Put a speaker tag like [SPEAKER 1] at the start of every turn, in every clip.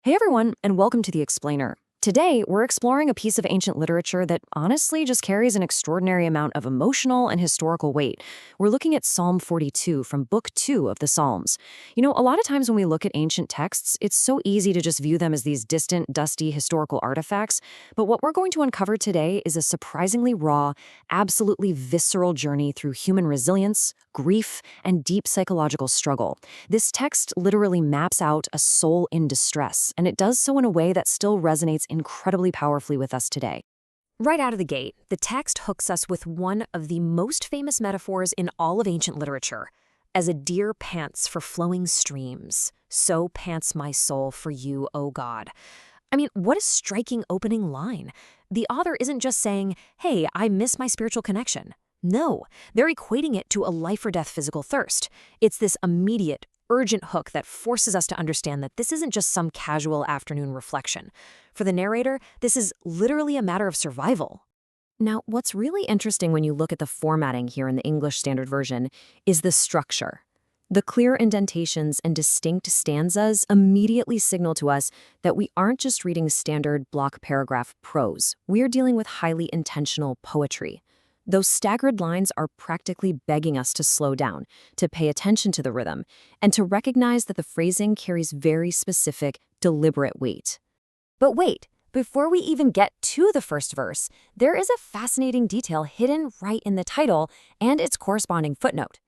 [SPEAKER 1] Hey everyone, and welcome to The Explainer. Today, we're exploring a piece of ancient literature that honestly just carries an extraordinary amount of emotional and historical weight. We're looking at Psalm 42 from Book 2 of the Psalms. A lot of times when we look at ancient texts, it's so easy to just view them as these distant, dusty historical artifacts. But what we're going to uncover today is a surprisingly raw, absolutely visceral journey through human resilience, grief, and deep psychological struggle. This text literally maps out a soul in distress, and it does so in a way that still resonates incredibly powerfully with us today. Right out of the gate, the text hooks us with one of the most famous metaphors in all of ancient literature. As a deer pants for flowing streams, so pants my soul for you, O God. I mean, what a striking opening line. The author isn't just saying, hey, I miss my spiritual connection. No, they're equating it to a life-or-death physical thirst. It's this immediate, urgent hook that forces us to understand that this isn't just some casual afternoon reflection. For the narrator, this is literally a matter of survival. Now, what's really interesting when you look at the formatting here in the English Standard Version is the structure. The clear indentations and distinct stanzas immediately signal to us that we aren't just reading standard block paragraph prose. We're dealing with highly intentional poetry. Those staggered lines are practically begging us to slow down, to pay attention to the rhythm, and to recognize that the phrasing carries very specific, deliberate weight. But wait, before we even get to the first verse, there is a fascinating detail hidden right in the title and its corresponding footnote.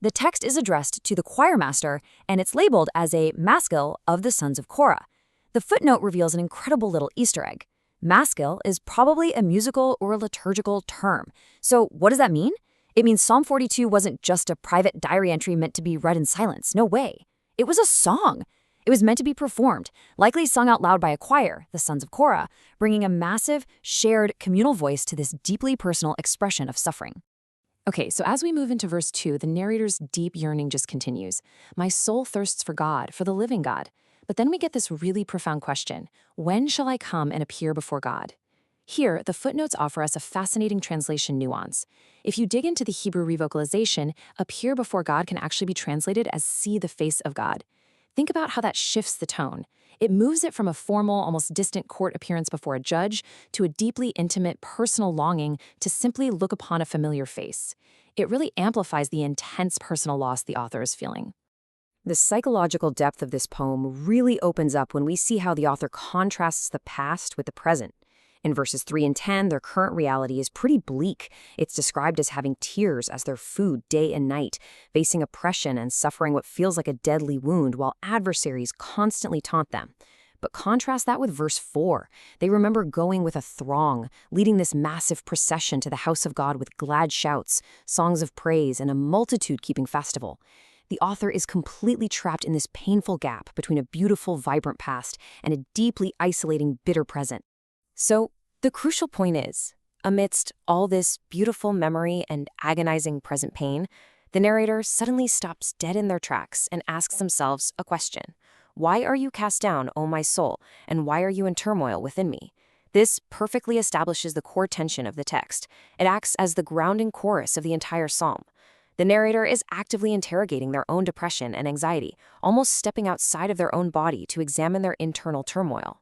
[SPEAKER 1] The text is addressed to the choir master, and it's labeled as a maskil of the sons of Korah. The footnote reveals an incredible little Easter egg. Maskil is probably a musical or a liturgical term. So what does that mean? It means Psalm 42 wasn't just a private diary entry meant to be read in silence. No way. It was a song. It was meant to be performed, likely sung out loud by a choir, the Sons of Korah, bringing a massive, shared, communal voice to this deeply personal expression of suffering. Okay, so as we move into verse 2, the narrator's deep yearning just continues. My soul thirsts for God, for the living God. But then we get this really profound question. When shall I come and appear before God? Here, the footnotes offer us a fascinating translation nuance. If you dig into the Hebrew revocalization, appear before God can actually be translated as see the face of God. Think about how that shifts the tone. It moves it from a formal, almost distant court appearance before a judge to a deeply intimate, personal longing to simply look upon a familiar face. It really amplifies the intense personal loss the author is feeling. The psychological depth of this poem really opens up when we see how the author contrasts the past with the present. In verses 3 and 10, their current reality is pretty bleak. It's described as having tears as their food day and night, facing oppression and suffering what feels like a deadly wound while adversaries constantly taunt them. But contrast that with verse 4. They remember going with a throng, leading this massive procession to the house of God with glad shouts, songs of praise, and a multitude keeping festival. The author is completely trapped in this painful gap between a beautiful, vibrant past and a deeply isolating, bitter present. So, the crucial point is, amidst all this beautiful memory and agonizing present pain, the narrator suddenly stops dead in their tracks and asks themselves a question. Why are you cast down, O my soul, and why are you in turmoil within me? This perfectly establishes the core tension of the text. It acts as the grounding chorus of the entire psalm. The narrator is actively interrogating their own depression and anxiety, almost stepping outside of their own body to examine their internal turmoil.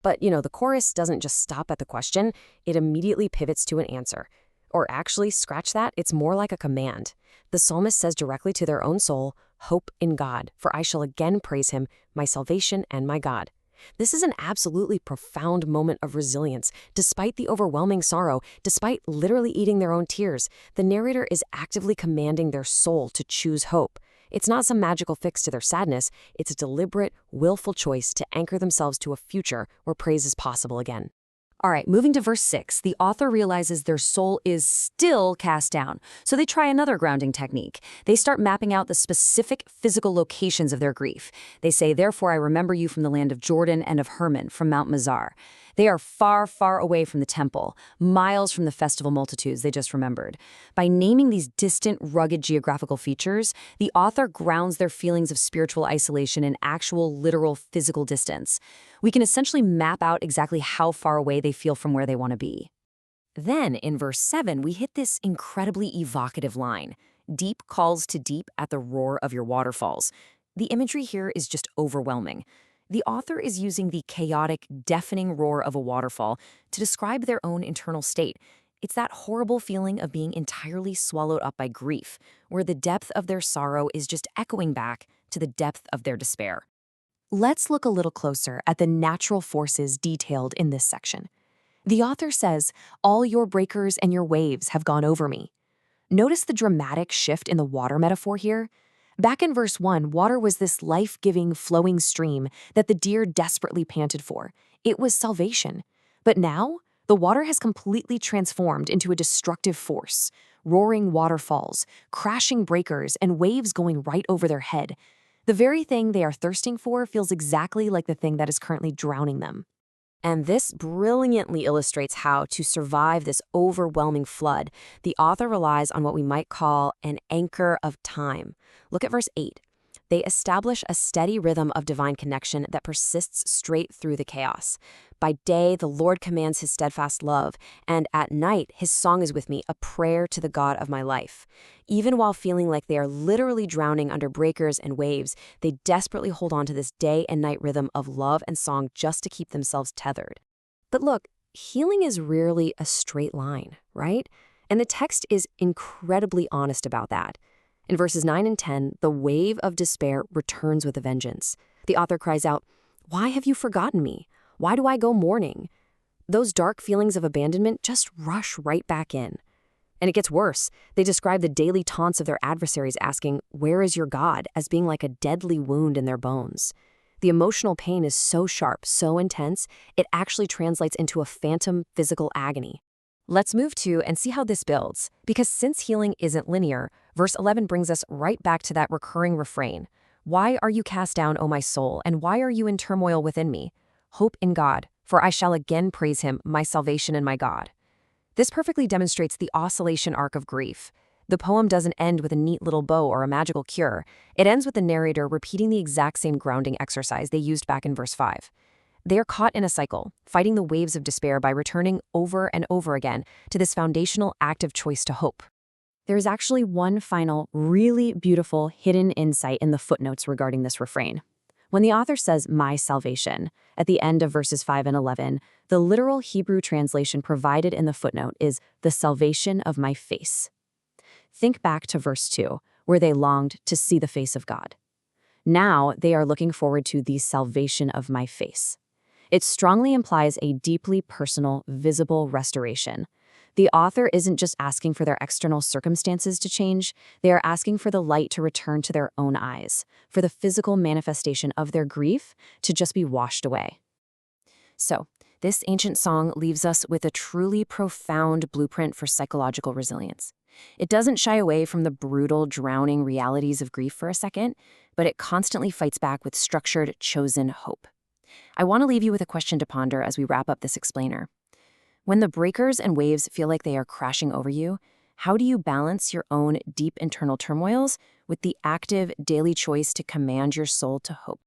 [SPEAKER 1] But, the chorus doesn't just stop at the question, it immediately pivots to an answer. Or actually, scratch that, it's more like a command. The psalmist says directly to their own soul, hope in God, for I shall again praise him, my salvation and my God. This is an absolutely profound moment of resilience. Despite the overwhelming sorrow, despite literally eating their own tears, the narrator is actively commanding their soul to choose hope. It's not some magical fix to their sadness, it's a deliberate, willful choice to anchor themselves to a future where praise is possible again. All right, moving to verse 6, the author realizes their soul is still cast down, so they try another grounding technique. They start mapping out the specific physical locations of their grief. They say, therefore I remember you from the land of Jordan and of Hermon, from Mount Mizar. They are far, far away from the temple, miles from the festival multitudes they just remembered. By naming these distant, rugged geographical features, the author grounds their feelings of spiritual isolation in actual, literal, physical distance. We can essentially map out exactly how far away they feel from where they want to be. Then, in verse 7, we hit this incredibly evocative line. Deep calls to deep at the roar of your waterfalls. The imagery here is just overwhelming. The author is using the chaotic, deafening roar of a waterfall to describe their own internal state. It's that horrible feeling of being entirely swallowed up by grief, where the depth of their sorrow is just echoing back to the depth of their despair. Let's look a little closer at the natural forces detailed in this section. The author says, "All your breakers and your waves have gone over me." Notice the dramatic shift in the water metaphor here. Back in verse 1, water was this life-giving, flowing stream that the deer desperately panted for. It was salvation. But now, the water has completely transformed into a destructive force. Roaring waterfalls, crashing breakers, and waves going right over their head. The very thing they are thirsting for feels exactly like the thing that is currently drowning them. And this brilliantly illustrates how, to survive this overwhelming flood, the author relies on what we might call an anchor of time. Look at verse 8. They establish a steady rhythm of divine connection that persists straight through the chaos. By day, the Lord commands his steadfast love, and at night, his song is with me, a prayer to the God of my life. Even while feeling like they are literally drowning under breakers and waves, they desperately hold on to this day and night rhythm of love and song just to keep themselves tethered. But look, healing is rarely a straight line, right? And the text is incredibly honest about that. In verses 9 and 10, the wave of despair returns with a vengeance. The author cries out, "Why have you forgotten me? Why do I go mourning?" Those dark feelings of abandonment just rush right back in. And it gets worse. They describe the daily taunts of their adversaries asking, "Where is your God?" as being like a deadly wound in their bones. The emotional pain is so sharp, so intense, it actually translates into a phantom physical agony. Let's move to and see how this builds, because since healing isn't linear, verse 11 brings us right back to that recurring refrain. "Why are you cast down, O my soul, and why are you in turmoil within me? Hope in God, for I shall again praise him, my salvation and my God." This perfectly demonstrates the oscillation arc of grief. The poem doesn't end with a neat little bow or a magical cure. It ends with the narrator repeating the exact same grounding exercise they used back in verse 5. They are caught in a cycle, fighting the waves of despair by returning over and over again to this foundational active choice to hope. There is actually one final, really beautiful hidden insight in the footnotes regarding this refrain. When the author says, "my salvation," at the end of verses 5 and 11, the literal Hebrew translation provided in the footnote is "the salvation of my face." Think back to verse 2, where they longed to see the face of God. Now they are looking forward to the salvation of my face. It strongly implies a deeply personal, visible restoration. The author isn't just asking for their external circumstances to change, they are asking for the light to return to their own eyes, for the physical manifestation of their grief to just be washed away. So, this ancient song leaves us with a truly profound blueprint for psychological resilience. It doesn't shy away from the brutal, drowning realities of grief for a second, but it constantly fights back with structured, chosen hope. I want to leave you with a question to ponder as we wrap up this explainer. When the breakers and waves feel like they are crashing over you, how do you balance your own deep internal turmoils with the active daily choice to command your soul to hope?